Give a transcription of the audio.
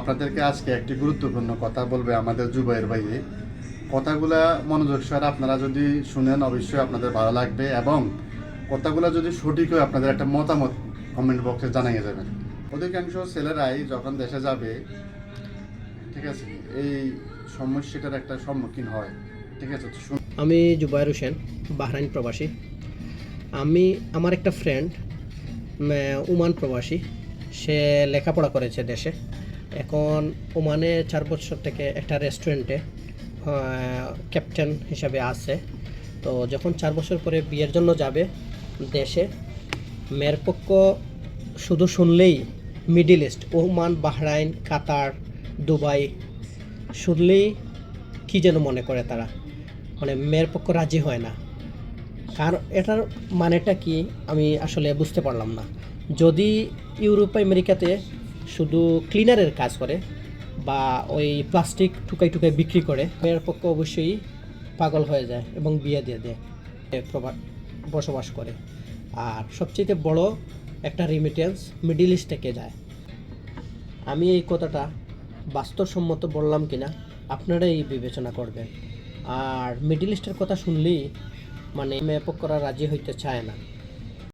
আপনাদেরকে আজকে একটি গুরুত্বপূর্ণ কথা বলবে আমাদের জুবাইর ভাই। কথাগুলা মনোযোগ সহকারে আপনারা যদি শুনেন অবশ্যই আপনাদের ভালো লাগবে, এবং কথাগুলো যদি সঠিক হয় আপনাদের একটা মতামত কমেন্ট বক্সে জানিয়ে যাবেন। অধিকাংশ ছেলেরাই যখন দেশে যাবে, ঠিক আছে, এই সমস্যাটার একটা সম্মুখীন হয়। ঠিক আছে, আমি জুবায়ের হোসেন, বাহরাইন প্রবাসী। আমার একটা ফ্রেন্ড ওমান প্রবাসী, সে লেখাপড়া করেছে দেশে। এখন ওমানে 4 বছর থেকে একটা রেস্টুরেন্টে ক্যাপ্টেন হিসাবে আছে। তো যখন 4 বছর পরে বিয়ের জন্য যাবে দেশে, মেয়ের পক্ষ শুধু শুনলেই মিডিল ইস্ট, ওমান, বাহরাইন, কাতার, দুবাই শুনলেই কী যেন মনে করে তারা, মানে মেয়ের পক্ষ রাজি হয় না। কারণ এটার মানেটা কি আমি আসলে বুঝতে পারলাম না। যদি ইউরোপ আমেরিকাতে শুধু ক্লিনারের কাজ করে বা ওই প্লাস্টিক টুকাই টুকাই বিক্রি করে, মেয়ের পক্ষ অবশ্যই পাগল হয়ে যায় এবং বিয়ে দিয়ে দেয়, বসবাস করে। আর সবচেয়ে বড় একটা রিমিটেন্স মিডিল ইস্ট থেকে যায়। আমি এই কথাটা বাস্তবসম্মত বললাম কিনা আপনারাই বিবেচনা করবেন। আর মিডিল ইস্টের কথা শুনলেই মানে মেয়ে পক্ষরা রাজি হইতে চায় না।